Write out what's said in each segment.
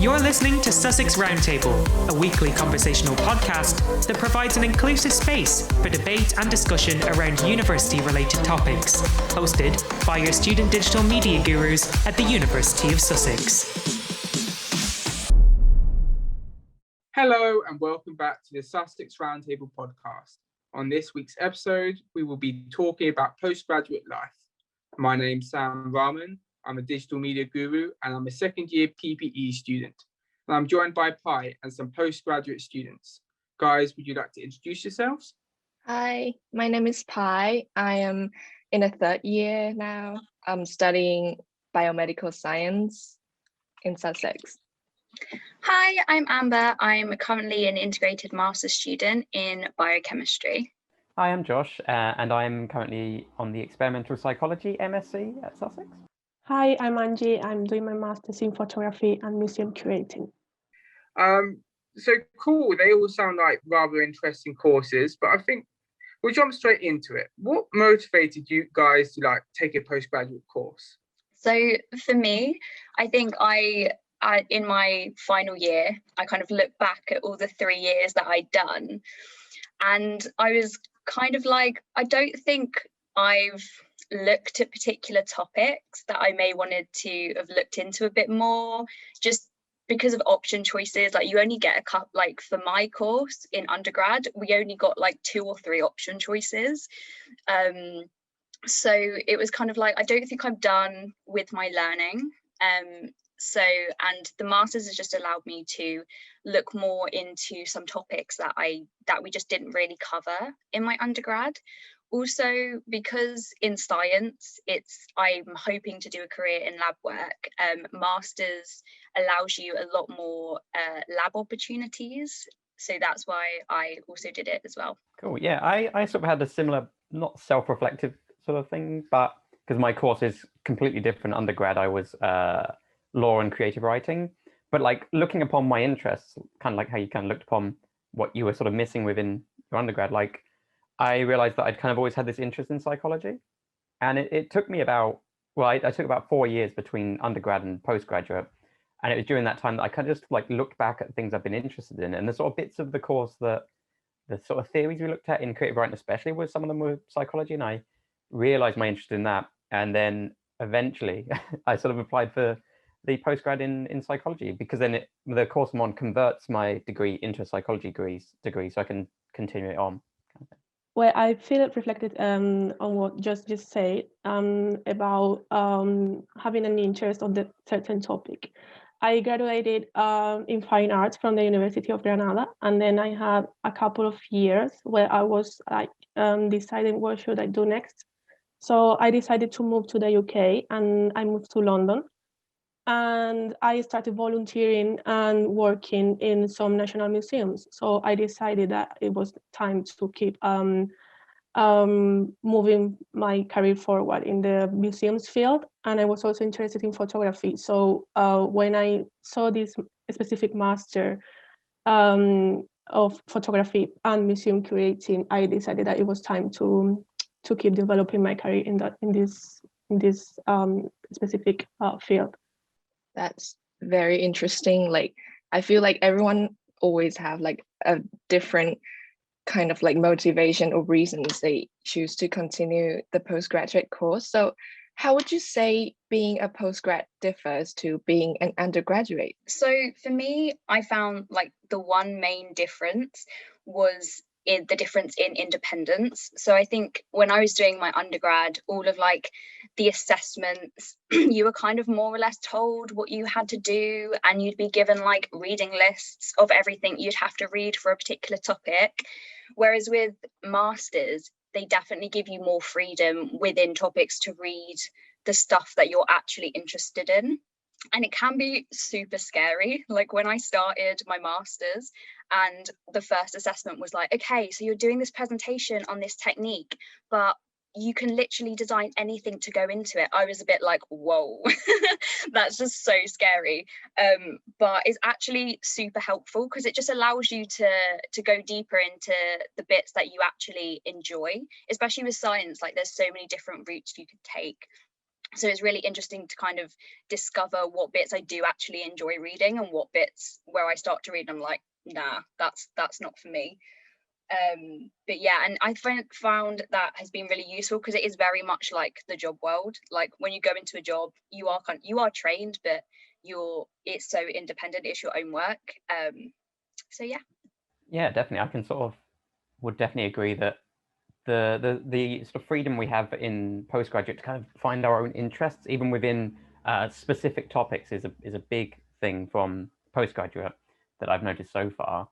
You're listening to Sussex Roundtable, a weekly conversational podcast that provides an inclusive space for debate and discussion around university-related topics, hosted by your student digital media gurus at the University of Sussex. Hello and welcome back to the Sussex Roundtable podcast. On this week's episode, we will be talking about postgraduate life. My name's Sam Rahman. I'm a digital media guru and I'm a second year PPE student. And I'm joined by Pi and some postgraduate students. Guys, would you like to introduce yourselves? Hi, my name is Pi. I am in a third year now. I'm studying biomedical science in Sussex. Hi, I'm Amber. I'm currently an integrated master's student in biochemistry. Hi, I'm Josh, and I'm currently on the experimental psychology MSc at Sussex. Hi, I'm Angie. I'm doing my master's in photography and museum curating. So cool. They all sound like rather interesting courses, but I think we'll jump straight into it. What motivated you guys to take a postgraduate course? So for me, I think in my final year, I kind of looked back at all the 3 years that I'd done, and I was kind of like, I don't think I've looked at particular topics that I may wanted to have looked into a bit more, just because of option choices. Like, you only get a couple, like for my course in undergrad, we only got like 2 or 3 option choices. So it was kind of like, I don't think I'm done with my learning. And the masters has just allowed me to look more into some topics that we just didn't really cover in my undergrad. Also, because in science, I'm hoping to do a career in lab work. Masters allows you a lot more lab opportunities. So that's why I also did it as well. Cool. Yeah, I sort of had a similar, not self-reflective sort of thing, but because my course is completely different. Undergrad, I was law and creative writing, but like looking upon my interests, kind of like how you kind of looked upon what you were sort of missing within your undergrad, like I realized that I'd kind of always had this interest in psychology, and it took me about, I took about 4 years between undergrad and postgraduate, and it was during that time that I kind of just like looked back at things I've been interested in, and the sort of bits of the course that the sort of theories we looked at in creative writing especially, was some of them were psychology, and I realized my interest in that, and then eventually I sort of applied for the postgrad in psychology, because then the course I'm on converts my degree into a psychology degree, so I can continue it on. Well, I feel reflected on what Josh just said about having an interest on the certain topic. I graduated in fine arts from the University of Granada, and then I had a couple of years where I was deciding what should I do next. So I decided to move to the UK, and I moved to London. And I started volunteering and working in some national museums. So I decided that it was time to keep moving my career forward in the museums field. And I was also interested in photography. So when I saw this specific master of photography and museum curating, I decided that it was time to keep developing my career in this specific field. That's very interesting. Like, I feel like everyone always have like a different kind of like motivation or reasons they choose to continue the postgraduate course. So how would you say being a postgrad differs to being an undergraduate? So for me, I found like the one main difference was in the difference in independence. So I think when I was doing my undergrad, all of like the assessments, you were kind of more or less told what you had to do, and you'd be given like reading lists of everything you'd have to read for a particular topic. Whereas with masters, they definitely give you more freedom within topics to read the stuff that you're actually interested in. And it can be super scary. Like when I started my master's and the first assessment was like, okay, so you're doing this presentation on this technique, but you can literally design anything to go into it. I was a bit like, whoa, that's just so scary. But it's actually super helpful because it just allows you to go deeper into the bits that you actually enjoy, especially with science. Like there's so many different routes you could take. So it's really interesting to kind of discover what bits I do actually enjoy reading and what bits where I start to read and I'm like, nah, that's not for me. But yeah, and I found that has been really useful because it is very much like the job world. Like when you go into a job, you are trained, but it's so independent, it's your own work. So yeah, definitely, I can would definitely agree that the sort of freedom we have in postgraduate to kind of find our own interests, even within specific topics, is a big thing from postgraduate that I've noticed so far.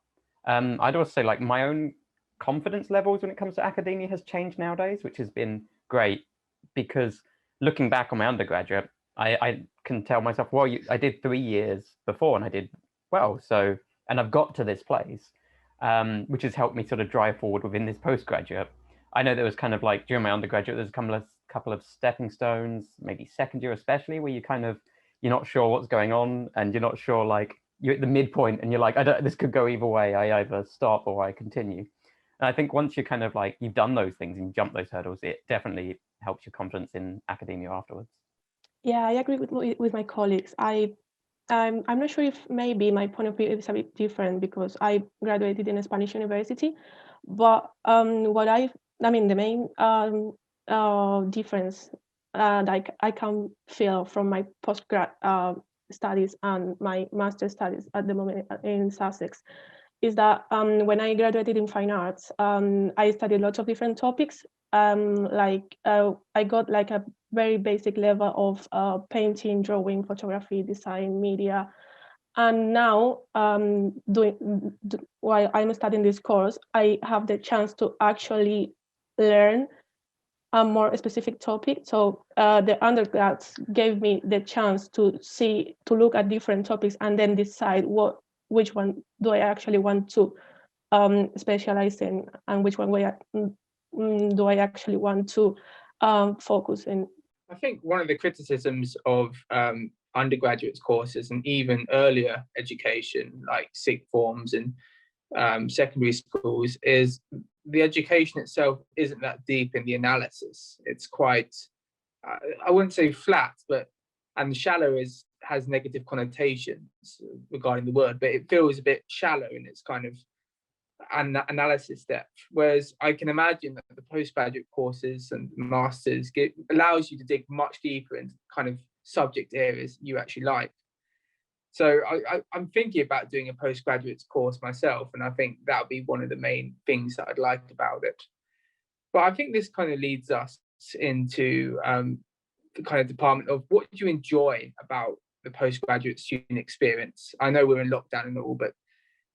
I'd also say, like, my own confidence levels when it comes to academia has changed nowadays, which has been great, because looking back on my undergraduate, I can tell myself, well, I did 3 years before and I did well, so, and I've got to this place, which has helped me sort of drive forward within this postgraduate. I know there was kind of like during my undergraduate, there's a couple of stepping stones, maybe second year especially, where you're not sure what's going on, and you're not sure, like, you're at the midpoint and you're like, this could go either way. I either stop or I continue. And I think once you're kind of like, you've done those things and you jump those hurdles, it definitely helps your confidence in academia afterwards. Yeah, I agree with my colleagues. I'm not sure if maybe my point of view is a bit different because I graduated in a Spanish university, but the main difference that I can feel from my postgrad studies and my master's studies at the moment in Sussex is that when I graduated in fine arts, I studied lots of different topics. I got like a very basic level of painting, drawing, photography, design, media. And now, while I'm studying this course, I have the chance to actually learn a more specific topic. So the undergrads gave me the chance to look at different topics and then decide which one do I actually want to specialize in, and which one do I actually want to focus in. I think one of the criticisms of undergraduate courses and even earlier education, like sixth forms and secondary schools, is the education itself isn't that deep in the analysis. It's quite, I wouldn't say flat, and shallow has negative connotations regarding the word, but it feels a bit shallow in its kind of analysis depth. Whereas I can imagine that the postgraduate courses and masters allows you to dig much deeper into kind of subject areas you actually like. So I'm thinking about doing a postgraduate course myself, and I think that would be one of the main things that I'd like about it. But I think this kind of leads us into the kind of department of what do you enjoy about the postgraduate student experience? I know we're in lockdown and all, but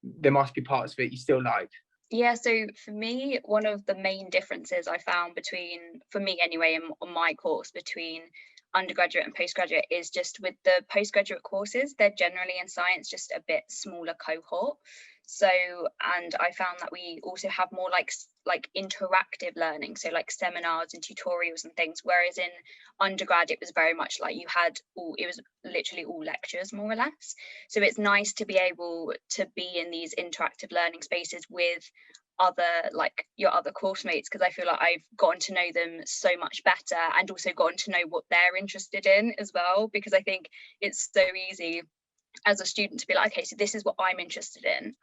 there must be parts of it you still like. Yeah, so for me, one of the main differences I found for me anyway, on my course between undergraduate and postgraduate is just with the postgraduate courses, they're generally in science just a bit smaller cohort. So, and I found that we also have more like interactive learning, so like seminars and tutorials and things, whereas in undergrad it was very much like it was literally all lectures more or less. So it's nice to be able to be in these interactive learning spaces with your other course mates, because I feel like I've gotten to know them so much better and also gotten to know what they're interested in as well, because I think it's so easy as a student to be like, okay, so this is what I'm interested in,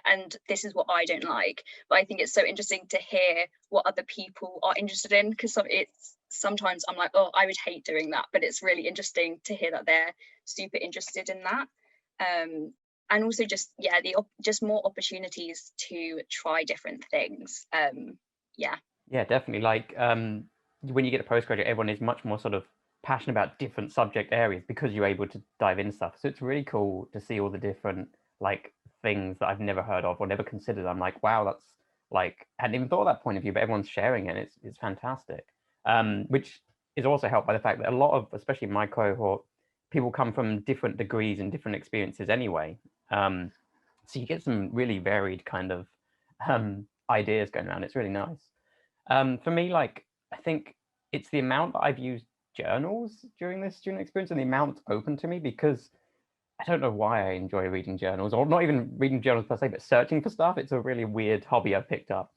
and this is what I don't like. But I think it's so interesting to hear what other people are interested in, because sometimes I'm like, oh, I would hate doing that, but it's really interesting to hear that they're super interested in that. And also just more opportunities to try different things. Yeah, definitely. Like when you get a postgraduate, everyone is much more sort of passionate about different subject areas because you're able to dive in stuff. So it's really cool to see all the different like things that I've never heard of or never considered. I'm like, wow, that's like, I hadn't even thought of that point of view, but everyone's sharing it. It's fantastic. Which is also helped by the fact that a lot of, especially my cohort, people come from different degrees and different experiences anyway. So you get some really varied kind of ideas going around. It's really nice. For me, like, I think it's the amount that I've used journals during this student experience and the amount open to me, because I don't know why I enjoy reading journals, or not even reading journals per se, but searching for stuff. It's a really weird hobby I've picked up.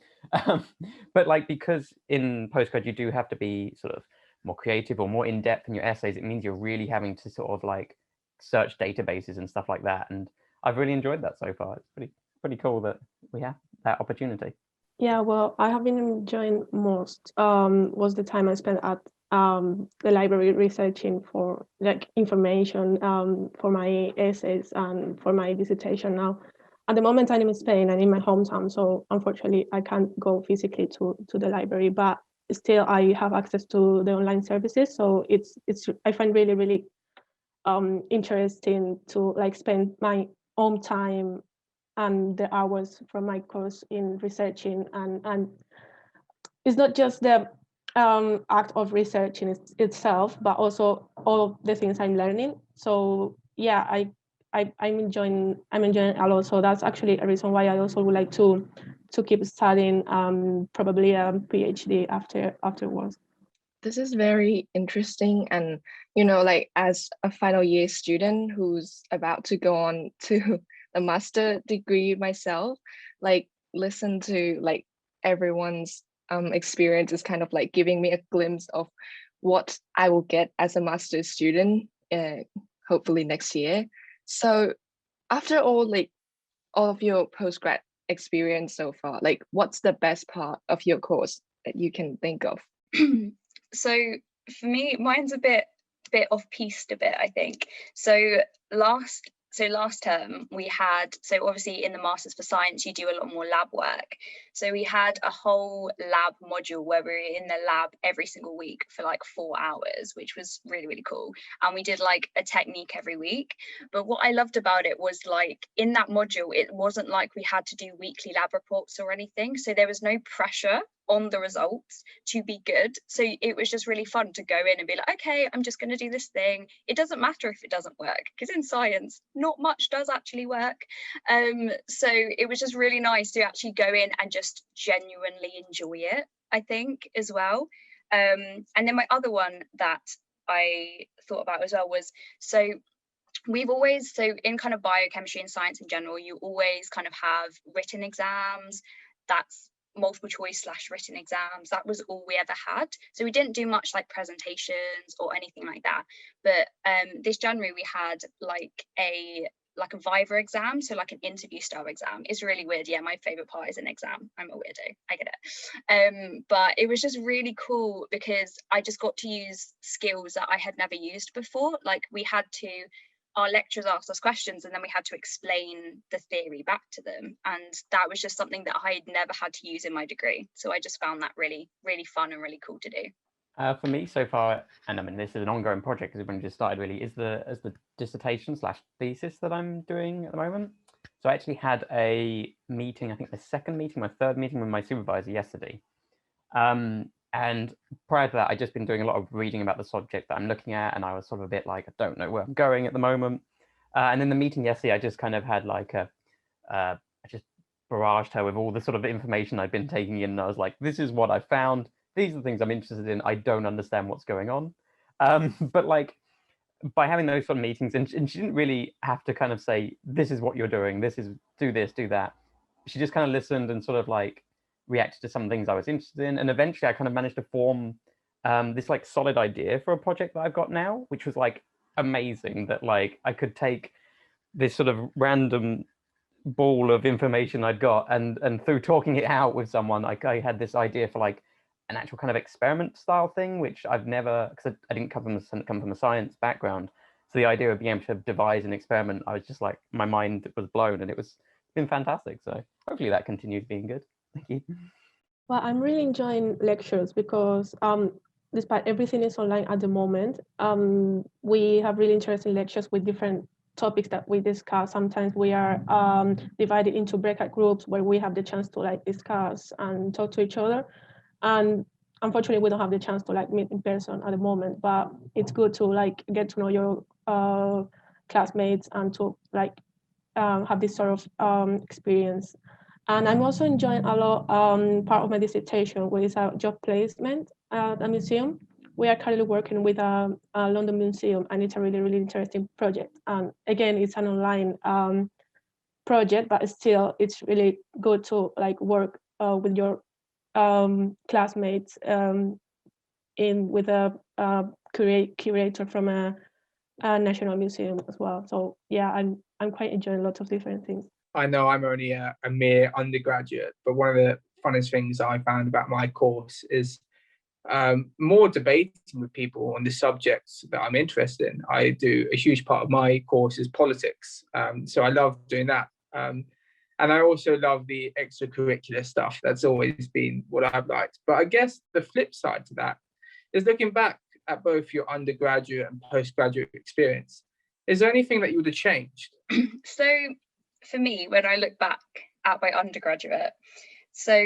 But like, because in postgrad you do have to be sort of more creative or more in-depth in your essays, it means you're really having to sort of like search databases and stuff like that. And I've really enjoyed that so far. It's pretty cool that we have that opportunity. Yeah, well, I have been enjoying most was the time I spent at the library researching for like information for my essays and for my dissertation now. At the moment, I'm in Spain and in my hometown, so unfortunately, I can't go physically to the library, but still I have access to the online services. So it's I find really interesting to like spend my own time and the hours from my course in researching, and it's not just the act of researching itself, but also all of the things I'm learning. So yeah, I'm enjoying a lot. So that's actually a reason why I also would like to keep studying probably a PhD afterwards. This is very interesting, and like as a final year student who's about to go on to a master degree myself, like listen to like everyone's experience is kind of like giving me a glimpse of what I will get as a master's student, hopefully next year. So after all of your postgrad experience so far, like what's the best part of your course that you can think of? So for me, mine's a bit off-piste a bit, I think. So last term we had, so obviously in the Masters for Science, you do a lot more lab work. So we had a whole lab module where we were in the lab every single week for like 4 hours, which was really cool. And we did like a technique every week. But what I loved about it was like in that module, it wasn't like we had to do weekly lab reports or anything. So there was no pressure on the results to be good. So it was just really fun to go in and be like, okay, I'm just going to do this thing. It doesn't matter if it doesn't work, because in science, not much does actually work. So it was just really nice to actually go in and just genuinely enjoy it, I think, as well. And then my other one that I thought about as well was, so we've always, so in kind of biochemistry and science in general, you always kind of have written exams. That's multiple choice / written exams. That was all we ever had. So we didn't do much like presentations or anything like that. But this January we had like a Viva exam, so like an interview style exam. It's really weird. Yeah, my favorite part is an exam. I'm a weirdo, I get it. But it was just really cool because I just got to use skills that I had never used before. Like our lecturers asked us questions and then we had to explain the theory back to them, and that was just something that I had never had to use in my degree. So I just found that really fun and really cool to do. For me so far, and I mean this is an ongoing project because we've only just started really, is the dissertation / thesis that I'm doing at the moment. So I actually had a meeting, I think my third meeting with my supervisor yesterday. And prior to that, I'd just been doing a lot of reading about the subject that I'm looking at, and I was sort of a bit like, I don't know where I'm going at the moment. And in the meeting yesterday, I just kind of had like I just barraged her with all the sort of information I'd been taking in, and I was like, this is what I found. These are the things I'm interested in. I don't understand what's going on. But like by having those sort of meetings, and she didn't really have to kind of say, this is what you're doing. This is do this, do that. She just kind of listened and sort of like reacted to some things I was interested in, and eventually I kind of managed to form this like solid idea for a project that I've got now, which was like amazing. That like I could take this sort of random ball of information I'd got, and through talking it out with someone, I had this idea for like an actual kind of experiment style thing, which I've never, because I didn't come from a science background. So the idea of being able to devise an experiment, I was just like, my mind was blown, and it's been fantastic. So hopefully that continues being good. Thank you. Well, I'm really enjoying lectures because despite everything is online at the moment, we have really interesting lectures with different topics that we discuss. Sometimes we are divided into breakout groups where we have the chance to like discuss and talk to each other. And unfortunately, we don't have the chance to like meet in person at the moment, but it's good to like get to know your classmates and to like have this sort of experience. And I'm also enjoying a lot part of my dissertation, which is a job placement at a museum. We are currently working with a London museum, and it's a really interesting project. And again, it's an online project, but still, it's really good to like work with your classmates with a curator from a national museum as well. So yeah, I'm quite enjoying lots of different things. I know I'm only a mere undergraduate, but one of the funnest things I found about my course is more debating with people on the subjects that I'm interested in. I do a huge part of my course is politics, so I love doing that. And I also love the extracurricular stuff. That's always been what I've liked. But I guess the flip side to that is looking back at both your undergraduate and postgraduate experience. Is there anything that you would have changed? So for me, when I look back at my undergraduate, so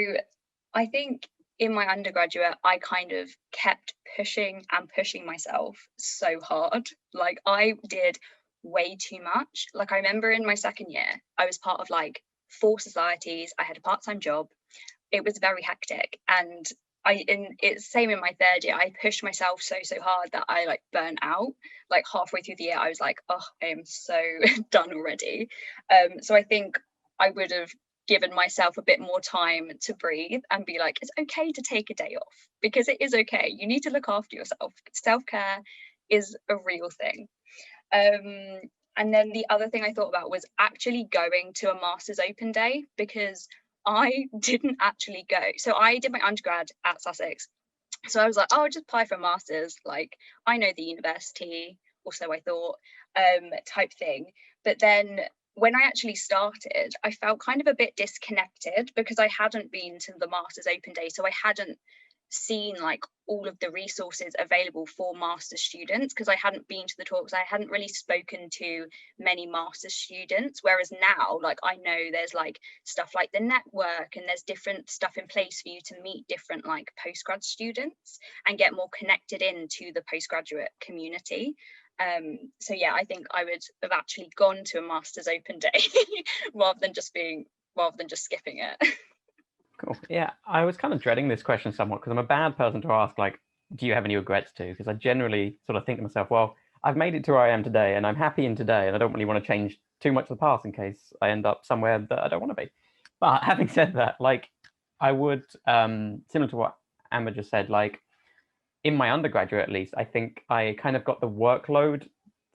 I think in my undergraduate, I kind of kept pushing and pushing myself so hard. Like I did way too much. Like I remember in my second year, I was part of like 4 societies. I had a part-time job. It was very hectic. And it's same in my third year. I pushed myself so hard that I like burnt out. Like halfway through the year, I was like, oh, I am so done already. So I think I would have given myself a bit more time to breathe and be like, it's okay to take a day off, because it is okay. You need to look after yourself. Self-care is a real thing. And then the other thing I thought about was actually going to a master's open day, because I didn't actually go. So I did my undergrad at Sussex. So I was like, oh, I'll just apply for a master's. Like, I know the university, or so I thought, type thing. But then when I actually started, I felt kind of a bit disconnected because I hadn't been to the master's open day. So I hadn't seen like all of the resources available for master's students, because I hadn't been to the talks. I hadn't really spoken to many master's students, whereas now like I know there's like stuff like the network, and there's different stuff in place for you to meet different like postgrad students and get more connected into the postgraduate community. So yeah, I think I would have actually gone to a master's open day rather than just skipping it. Cool. Yeah, I was kind of dreading this question somewhat, because I'm a bad person to ask, like, do you have any regrets to? Because I generally sort of think to myself, well, I've made it to where I am today, and I'm happy in today, and I don't really want to change too much of the past in case I end up somewhere that I don't want to be. But having said that, like, I would, similar to what Amber just said, like, in my undergraduate at least, I think I kind of got the workload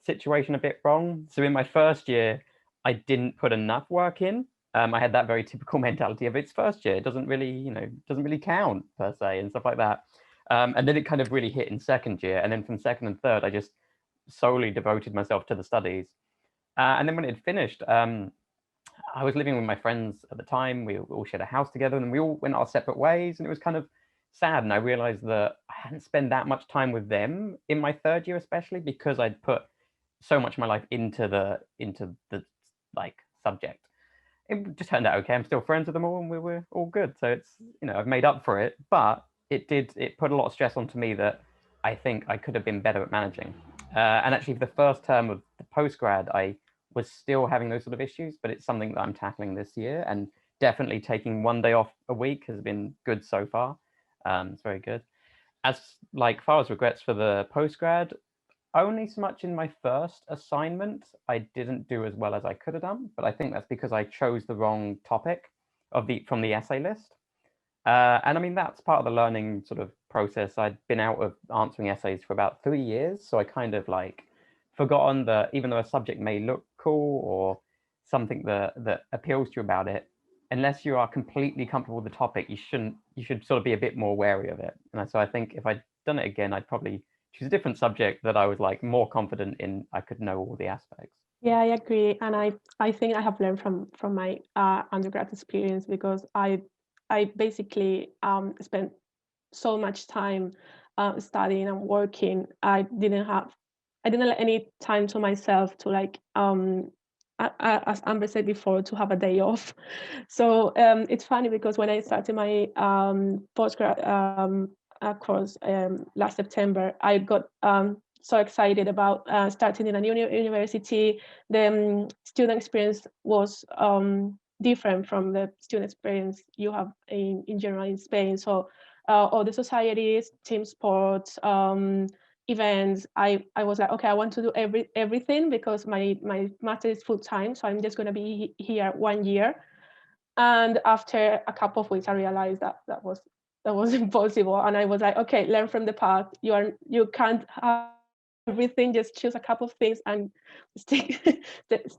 situation a bit wrong. So in my first year, I didn't put enough work in. I had that very typical mentality of it's first year, it doesn't really count per se and stuff like that. And then it kind of really hit in second year. And then from second and third, I just solely devoted myself to the studies. And then when it had finished, I was living with my friends at the time. We all shared a house together, and we all went our separate ways. And it was kind of sad. And I realized that I hadn't spent that much time with them in my third year, especially because I'd put so much of my life into the like subject. It just turned out okay. I'm still friends with them all, and we were all good. So it's, I've made up for it, but it put a lot of stress onto me that I think I could have been better at managing. And actually, for the first term of the postgrad, I was still having those sort of issues, but it's something that I'm tackling this year, and definitely taking one day off a week has been good so far. It's very good. As far as regrets for the postgrad, only so much in my first assignment, I didn't do as well as I could have done, but I think that's because I chose the wrong topic from the essay list. And I mean, that's part of the learning sort of process. I'd been out of answering essays for about 3 years, so I kind of forgotten that even though a subject may look cool or something that appeals to you about it, unless you are completely comfortable with the topic, you should sort of be a bit more wary of it. And so I think if I'd done it again, I'd probably choose a different subject that I was more confident in. I could know all the aspects. Yeah, I agree, and I think I have learned from my undergrad experience, because I basically spent so much time studying and working. I didn't let any time to myself to as Amber said before, to have a day off. So it's funny because when I started my postgrad course last September, I got so excited about starting in a new university. The student experience was different from the student experience you have in general in Spain. So all the societies, team sports, events, I was like, okay, I want to do everything, because my master is full-time, so I'm just going to be here 1 year. And after a couple of weeks, I realized that was that was impossible. And I was like, okay, learn from the past. You can't have everything, just choose a couple of things and stay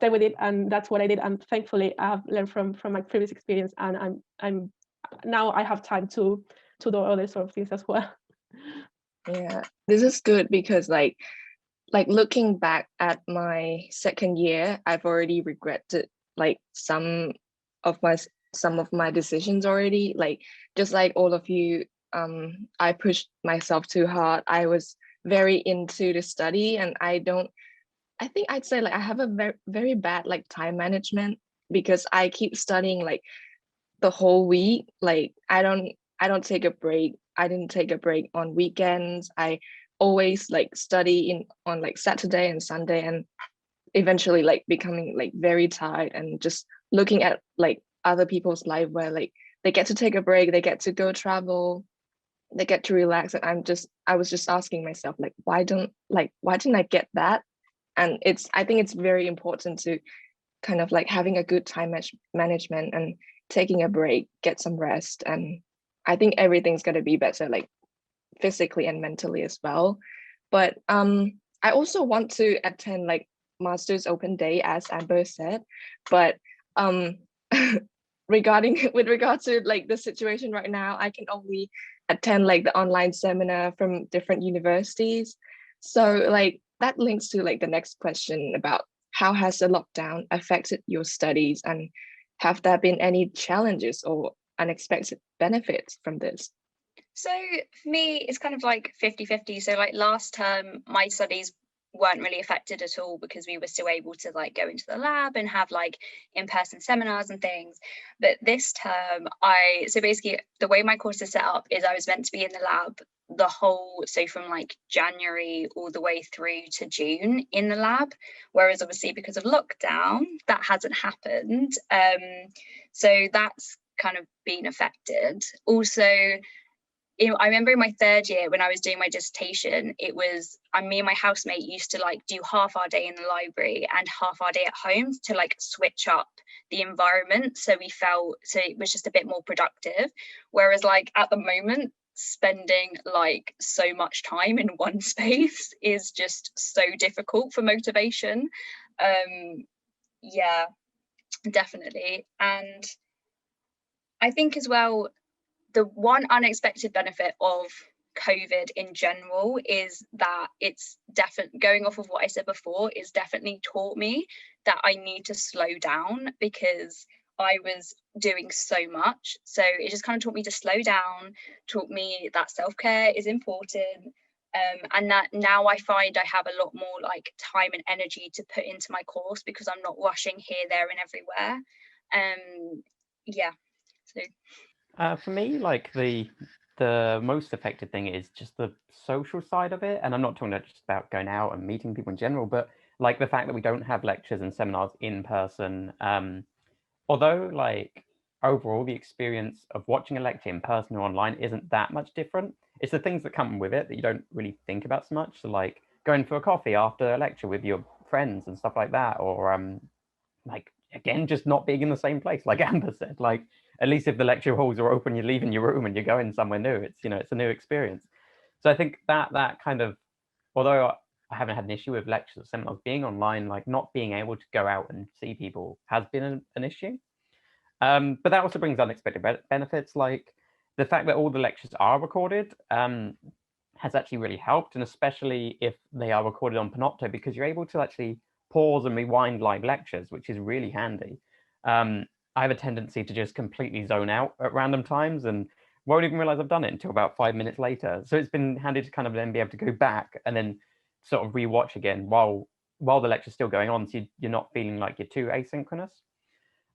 with it. And that's what I did. And thankfully I've learned from my previous experience, and I'm now I have time to do other sort of things as well. Yeah, this is good because like looking back at my second year, I've already regretted like some of my decisions already. Like just like all of you, I pushed myself too hard. I was very into the study, and I think I'd say like I have a very, very bad like time management, because I keep studying like the whole week. Like I don't take a break. I didn't take a break on weekends. I always like study on like Saturday and Sunday, and eventually like becoming like very tired and just looking at like other people's life where like they get to take a break, they get to go travel, they get to relax, and I was just asking myself like why didn't I get that? And I think it's very important to kind of like having a good time management and taking a break, get some rest, and I think everything's going to be better, like physically and mentally as well. But I also want to attend like Masters Open Day, as Amber said, but with regard to like the situation right now, I can only attend like the online seminar from different universities. So like that links to like the next question about how has the lockdown affected your studies, and have there been any challenges or unexpected benefits from this? So for me, it's kind of like 50-50. So like last term, my studies weren't really affected at all because we were still able to like go into the lab and have like in-person seminars and things. But this term, so basically the way my course is set up is I was meant to be in the lab so from like January all the way through to June in the lab, whereas obviously because of lockdown that hasn't happened. So that's kind of been affected. Also, I remember in my third year when I was doing my dissertation, me and my housemate used to like do half our day in the library and half our day at home to like switch up the environment. So it was just a bit more productive. Whereas like at the moment, spending like so much time in one space is just so difficult for motivation. Yeah, definitely. And I think as well, the one unexpected benefit of COVID in general is that it's definitely, going off of what I said before, is definitely taught me that I need to slow down because I was doing so much. So it just kind of taught me to slow down, taught me that self-care is important. And that now I find I have a lot more like time and energy to put into my course because I'm not rushing here, there and everywhere. Yeah, so for me, like the most affected thing is just the social side of it, and I'm not talking just about going out and meeting people in general, but like the fact that we don't have lectures and seminars in person. Although like overall the experience of watching a lecture in person or online isn't that much different, it's the things that come with it that you don't really think about so much. So like going for a coffee after a lecture with your friends and stuff like that, or like again just not being in the same place, like Amber said. Like at least if the lecture halls are open, you're leaving your room and you're going somewhere new. It's it's a new experience. So I think that kind of, although I haven't had an issue with lectures or seminars being online, like not being able to go out and see people has been an issue. But that also brings unexpected benefits, like the fact that all the lectures are recorded has actually really helped, and especially if they are recorded on Panopto, because you're able to actually pause and rewind live lectures, which is really handy. I have a tendency to just completely zone out at random times and won't even realize I've done it until about 5 minutes later. So it's been handy to kind of then be able to go back and then sort of rewatch again while the lecture's still going on, so you're not feeling like you're too asynchronous.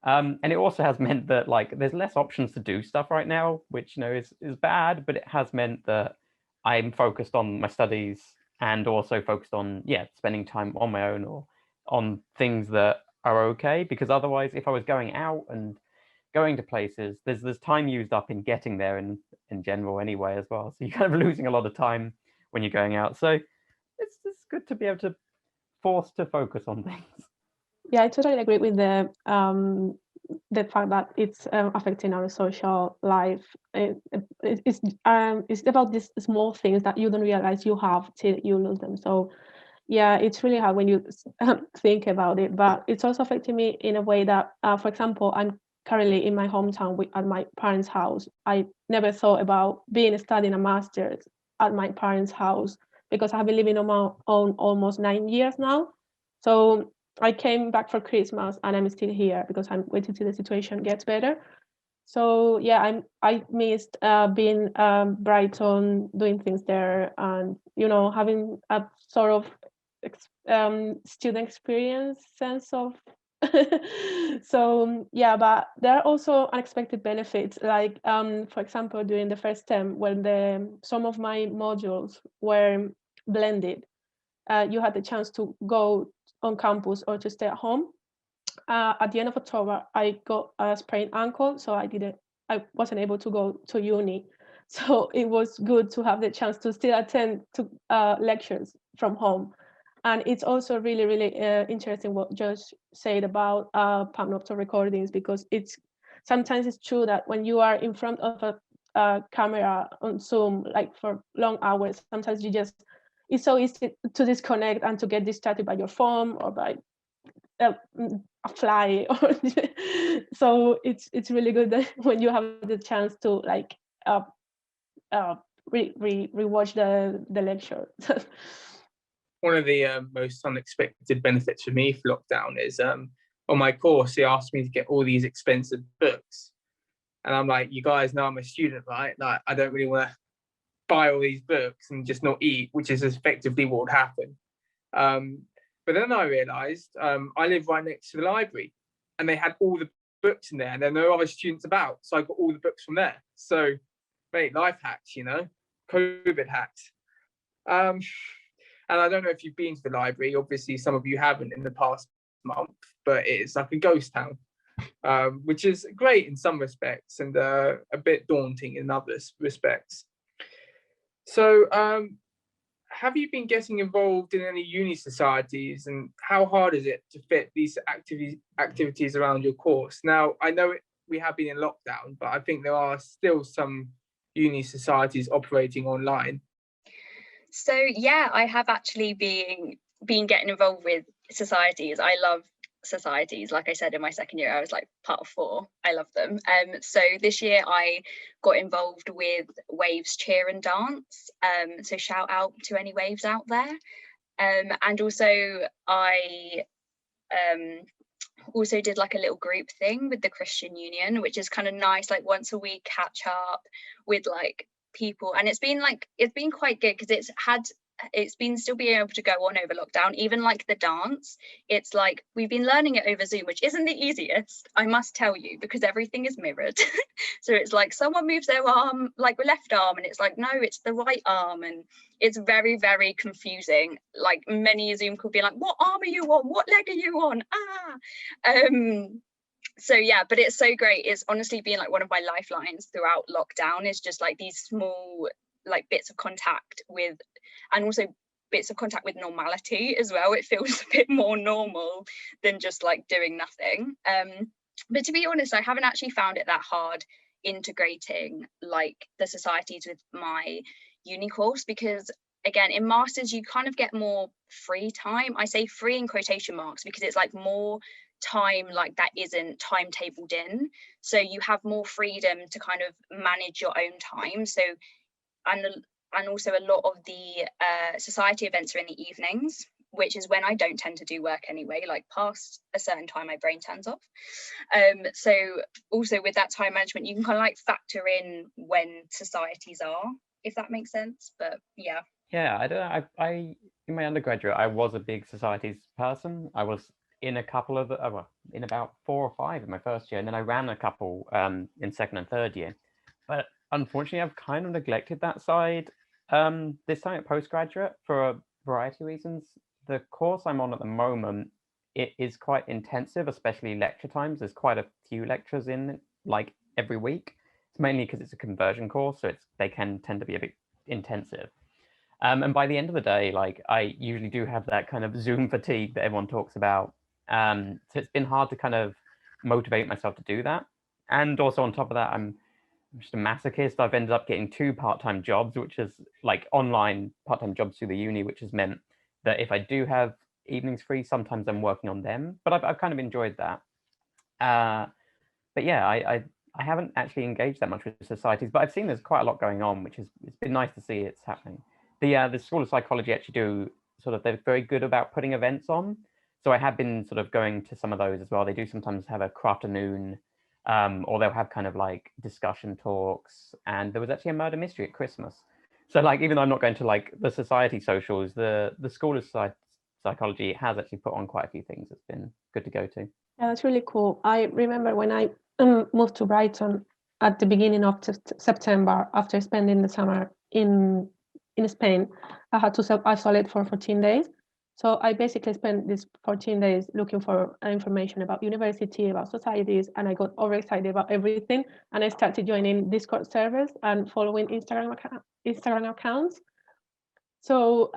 And it also has meant that like there's less options to do stuff right now, which is bad, but it has meant that I'm focused on my studies and also focused on spending time on my own or on things that are okay. Because otherwise, if I was going out and going to places, there's time used up in getting there in general anyway as well. So you're kind of losing a lot of time when you're going out. So it's good to be able to force to focus on things. Yeah, I totally agree with the fact that it's affecting our social life. it's about these small things that you don't realize you have till you lose them. So yeah, it's really hard when you think about it, but it's also affecting me in a way that, for example, I'm currently in my hometown at my parents' house. I never thought about studying a master's at my parents' house because I've been living on my own almost 9 years now. So I came back for Christmas and I'm still here because I'm waiting till the situation gets better. So yeah, I missed being Brighton, doing things there, and having a sort of student experience sense of. So yeah, but there are also unexpected benefits. Like for example, during the first term, when some of my modules were blended, you had the chance to go on campus or to stay at home. At the end of October, I got a sprained ankle, so I wasn't able to go to uni. So it was good to have the chance to still attend to lectures from home. And it's also really, really interesting what Josh said about panopto recordings, because sometimes it's true that when you are in front of a camera on Zoom, like for long hours, sometimes it's so easy to disconnect and to get distracted by your phone or by a fly. So it's really good that when you have the chance to like rewatch the lecture. One of the most unexpected benefits for me for lockdown is on my course, they asked me to get all these expensive books. And I'm like, you guys know I'm a student, right? Like, I don't really want to buy all these books and just not eat, which is effectively what would happen. But then I realised I live right next to the library and they had all the books in there and there are no other students about. So I got all the books from there. So, mate, life hacks, COVID hacks. And I don't know if you've been to the library. Obviously, some of you haven't in the past month, but it's like a ghost town, which is great in some respects and a bit daunting in other respects. So, have you been getting involved in any uni societies, and how hard is it to fit these activities around your course? Now, I know we have been in lockdown, but I think there are still some uni societies operating online. So yeah, I have actually been getting involved with societies. I love societies. Like I said, in my second year, I was like part of 4. I love them. So this year I got involved with Waves Cheer and Dance. So shout out to any Waves out there. And also I also did like a little group thing with the Christian Union, which is kind of nice, like once a week catch up with like people. And it's been quite good because it's been still being able to go on over lockdown. Even like the dance, it's like we've been learning it over Zoom, which isn't the easiest, I must tell you, because everything is mirrored. So it's like someone moves their arm, like the left arm, and it's like, no, it's the right arm. And it's very, very confusing. Like many Zoom could be like, what arm are you on? What leg are you on? So yeah, but it's so great. It's honestly been like one of my lifelines throughout lockdown, is just like these small like bits of contact with, and also bits of contact with normality as well. It feels a bit more normal than just like doing nothing. But to be honest, I haven't actually found it that hard integrating like the societies with my uni course, because again, in masters you kind of get more free time. I say free in quotation marks because it's like more time like that isn't timetabled in, so you have more freedom to kind of manage your own time. So and also a lot of the society events are in the evenings, which is when I don't tend to do work anyway. Like past a certain time my brain turns off. So also with that time management you can kind of like factor in when societies are, if that makes sense. But yeah I don't know, I in my undergraduate I was a big societies person. I was in a couple of in about 4 or 5 in my first year, and then I ran a couple in second and third year. But unfortunately I've kind of neglected that side this time at postgraduate for a variety of reasons. The course I'm on at the moment, it is quite intensive, especially lecture times. There's quite a few lectures in like every week. It's mainly because it's a conversion course, so they can tend to be a bit intensive. And by the end of the day, like I usually do have that kind of Zoom fatigue that everyone talks about. So it's been hard to kind of motivate myself to do that. And also on top of that, I'm just a masochist. I've ended up getting 2 part-time jobs, which is like online part-time jobs through the uni, which has meant that if I do have evenings free, sometimes I'm working on them. But I've kind of enjoyed that. But yeah, I haven't actually engaged that much with societies, but I've seen there's quite a lot going on, which is, it's been nice to see it's happening. The School of Psychology actually do sort of, they're very good about putting events on. So I have been sort of going to some of those as well. They do sometimes have a crafternoon, or they'll have kind of like discussion talks. And there was actually a murder mystery at Christmas. So like, even though I'm not going to like the society socials, the School of Psychology has actually put on quite a few things that's been good to go to. Yeah, that's really cool. I remember when I moved to Brighton at the beginning of September, after spending the summer in Spain, I had to self-isolate for 14 days. So I basically spent these 14 days looking for information about university, about societies, and I got overexcited about everything. And I started joining Discord servers and following Instagram accounts. So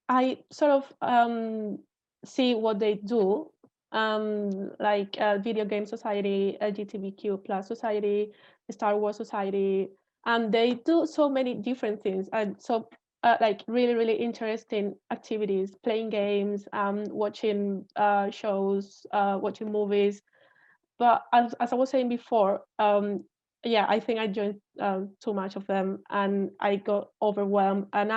I sort of see what they do, like Video Game Society, LGBTQ plus society, Star Wars Society, and they do so many different things, and so like really interesting activities, playing games, watching shows, watching movies. But as I was saying before, yeah, I think I joined too much of them, and I got overwhelmed. And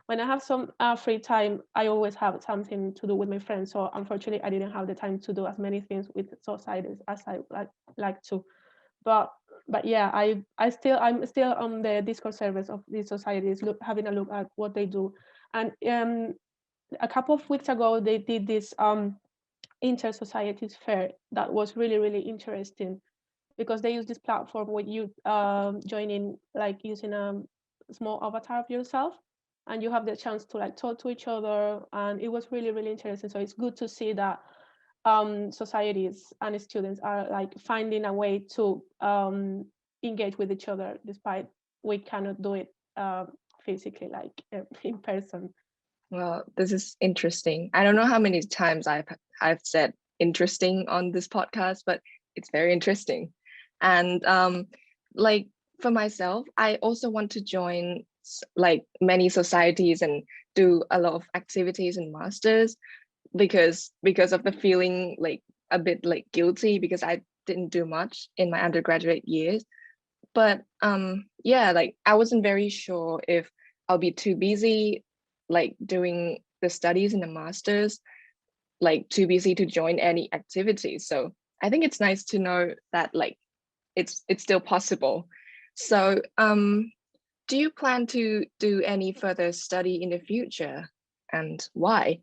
when I have some free time, I always have something to do with my friends. So unfortunately, I didn't have the time to do as many things with societies as I like to. But yeah, I'm still on the Discord servers of these societies, having a look at what they do. And a couple of weeks ago, they did this inter-societies fair that was really interesting, because they use this platform where you join in, like using a small avatar of yourself, and you have the chance to like talk to each other, and it was really interesting. So it's good to see that societies and students are like finding a way to engage with each other, despite we cannot do it physically, like in person. Well, this is interesting. I don't know how many times I've said interesting on this podcast, but it's very interesting. And like for myself, I also want to join like many societies and do a lot of activities and masters, because of the feeling like a bit like guilty, because I didn't do much in my undergraduate years. But yeah, like I wasn't very sure if I'll be too busy like doing the studies in the masters, like too busy to join any activities. So I think it's nice to know that like it's still possible. So do you plan to do any further study in the future, and why?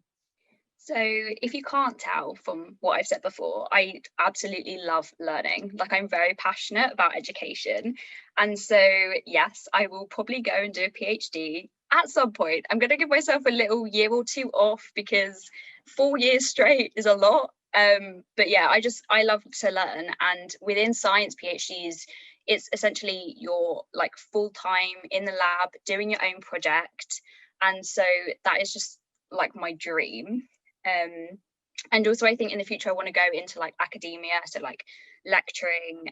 So if you can't tell from what I've said before, I absolutely love learning. Like, I'm very passionate about education. And so, yes, I will probably go and do a PhD at some point. I'm going to give myself a little year or two off, because 4 years straight is a lot. But yeah, I love to learn. And within science PhDs, it's essentially you're like full-time in the lab doing your own project. And so that is just like my dream. And also I think in the future I want to go into like academia, so like lecturing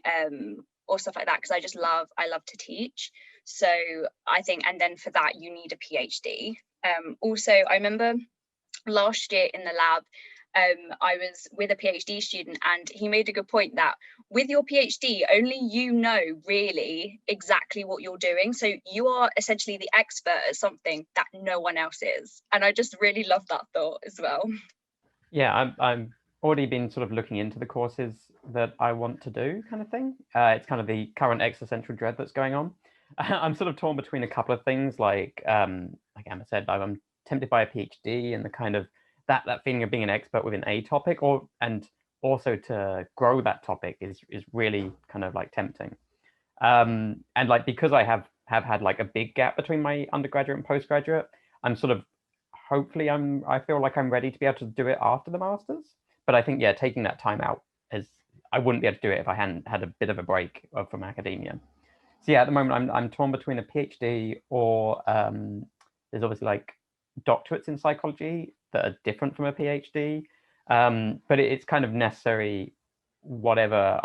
or stuff like that, because I love to teach. So I think, and then for that you need a PhD. Also I remember last year in the lab, I was with a PhD student, and he made a good point that with your PhD, only you know really exactly what you're doing. So you are essentially the expert at something that no one else is. And I just really love that thought as well. Yeah, I'm already been sort of looking into the courses that I want to do, kind of thing. It's kind of the current existential dread that's going on. I'm sort of torn between a couple of things, like Emma said, I'm tempted by a PhD and the kind of that feeling of being an expert within a topic, and also to grow that topic is really kind of like tempting. And like, because I have had like a big gap between my undergraduate and postgraduate, I'm sort of hopefully I feel like I'm ready to be able to do it after the masters. But I think, yeah, taking that time out I wouldn't be able to do it if I hadn't had a bit of a break from academia. So yeah, at the moment I'm torn between a PhD or there's obviously like doctorates in psychology that are different from a PhD, but it's kind of necessary whichever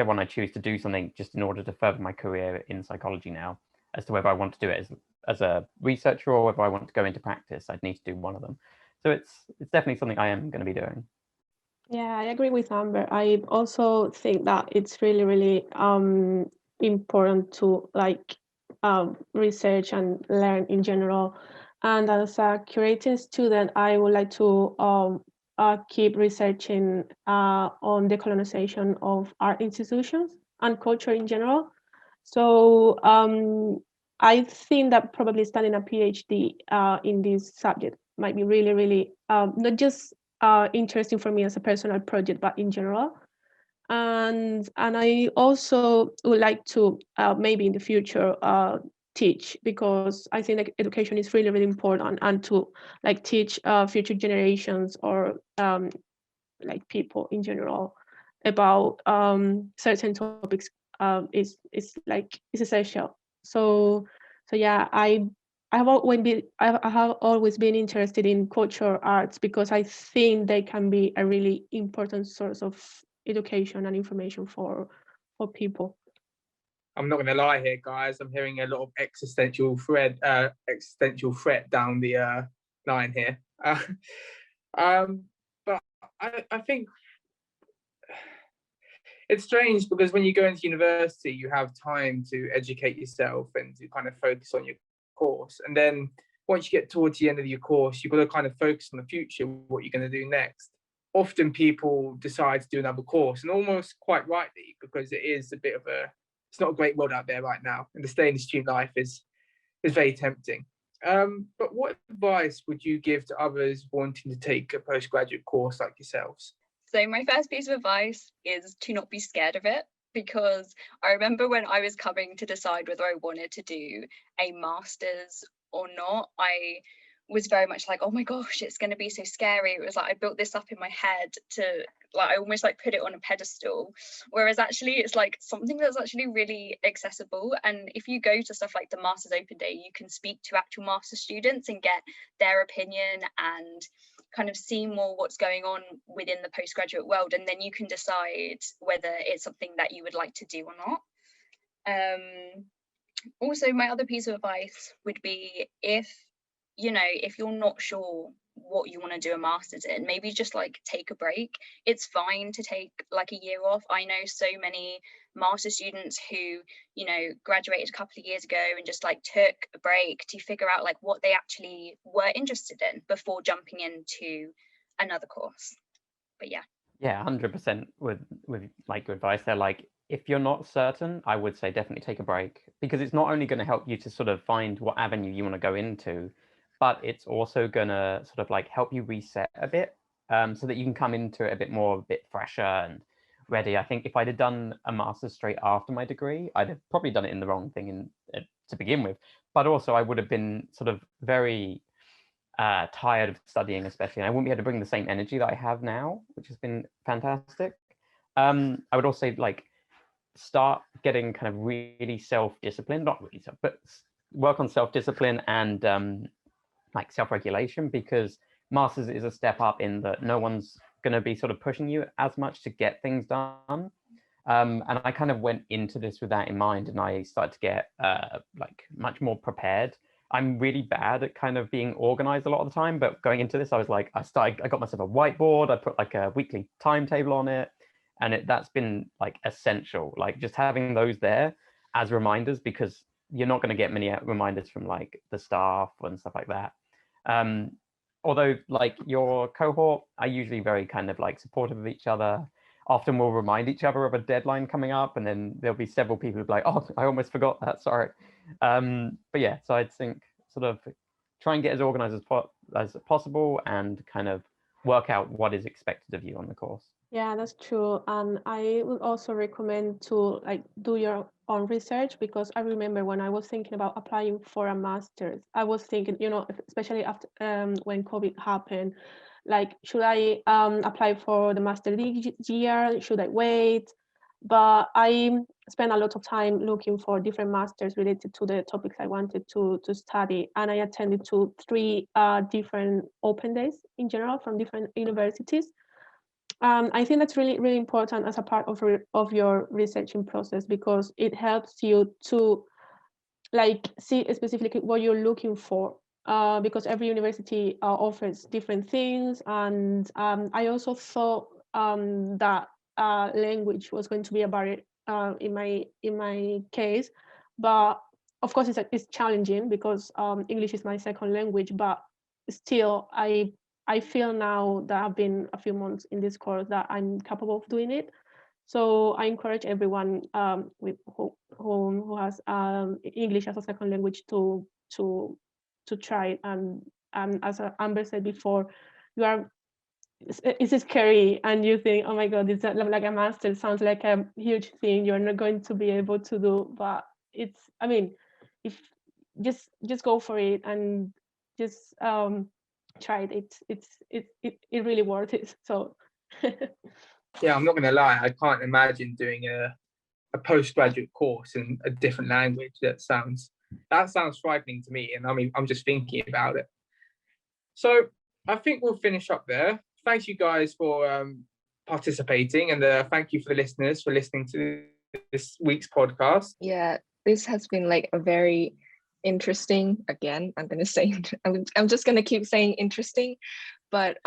one I choose to do something just in order to further my career in psychology now, as to whether I want to do it as a researcher or whether I want to go into practice. I'd need to do one of them. So it's definitely something I am going to be doing. Yeah, I agree with Amber. I also think that it's really, really important to research and learn in general. And as a curating student, I would like to keep researching on the colonization of art institutions and culture in general. So I think that probably studying a PhD in this subject might be really, really not just interesting for me as a personal project, but in general. And I also would like to maybe in the future teach, because I think like education is really, really important, and to teach future generations or like people in general about certain topics is essential. So yeah, I have always been interested in cultural arts, because I think they can be a really important source of education and information for people. I'm not going to lie here, guys. I'm hearing a lot of existential threat down the line here. But I think it's strange, because when you go into university, you have time to educate yourself and to kind of focus on your course. And then once you get towards the end of your course, you've got to kind of focus on the future, what you're going to do next. Often people decide to do another course, and almost quite rightly, because it's not a great world out there right now, and to stay in the student life is very tempting. But what advice would you give to others wanting to take a postgraduate course like yourselves? So my first piece of advice is to not be scared of it, because I remember when I was coming to decide whether I wanted to do a master's or not, I was very much like, oh my gosh, it's going to be so scary. It was like I built this up in my head to I almost put it on a pedestal, whereas actually it's like something that's actually really accessible. And if you go to stuff like the Masters Open Day, you can speak to actual master students and get their opinion and kind of see more what's going on within the postgraduate world, and then you can decide whether it's something that you would like to do or not. Also, my other piece of advice would be, if you're not sure what you want to do a master's in, maybe just take a break. It's fine to take a year off. I know so many master students who graduated a couple of years ago and just took a break to figure out what they actually were interested in before jumping into another course. But yeah 100% with good advice there. If you're not certain, I would say definitely take a break, because it's not only going to help you to sort of find what avenue you want to go into, but it's also going to sort of help you reset a bit, so that you can come into it a bit fresher and ready. I think if I'd have done a master's straight after my degree, I'd have probably done it in the wrong thing to begin with, but also I would have been sort of very tired of studying, especially, and I wouldn't be able to bring the same energy that I have now, which has been fantastic. I would also start getting kind of really self-disciplined, not really but work on self-discipline and self-regulation, because masters is a step up in that no one's going to be sort of pushing you as much to get things done. And I kind of went into this with that in mind, and I started to get much more prepared. I'm really bad at kind of being organized a lot of the time, but going into this, I was I got myself a whiteboard. I put a weekly timetable on it, and that's been essential, just having those there as reminders, because you're not going to get many reminders from the staff and stuff like that. Although your cohort are usually very kind of supportive of each other. Often we'll remind each other of a deadline coming up, and then there'll be several people who'll be like, oh, I almost forgot that, sorry. But yeah, so I'd think sort of try and get as organized as possible, and kind of work out what is expected of you on the course. Yeah, that's true. And I would also recommend to do your own research, because I remember when I was thinking about applying for a master's, I was thinking, especially after when COVID happened, should I apply for the master this year? Should I wait? But I spent a lot of time looking for different masters related to the topics I wanted to study. And I attended to 3 different open days in general from different universities. I think that's really, really important as a part of your researching process, because it helps you to like see specifically what you're looking for, because every university offers different things. And I also thought that language was going to be a barrier in my case, but of course it's challenging because English is my second language, but still I feel now that I've been a few months in this course that I'm capable of doing it. So I encourage everyone who has English as a second language to try it. And as Amber said before, it's scary, and you think, oh my God, it's like a master. It sounds like a huge thing you're not going to be able to do, but it's. I mean, if just go for it and just try it. It really worth it. So. Yeah, I'm not going to lie. I can't imagine doing a postgraduate course in a different language. That sounds frightening to me. And I mean, I'm just thinking about it. So I think we'll finish up there. Thank you guys for participating, and thank you for the listeners for listening to this week's podcast. Yeah, this has been like a very interesting. Again, I'm gonna say I'm just gonna keep saying interesting, but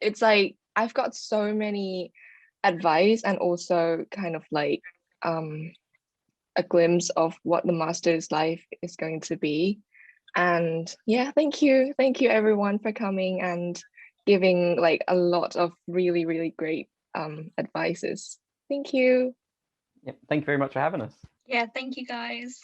it's like I've got so many advice and also kind of like a glimpse of what the master's life is going to be. And yeah, thank you everyone for coming and giving like a lot of really, really great advices. Thank you. Yep. Thank you very much for having us. Yeah, thank you guys.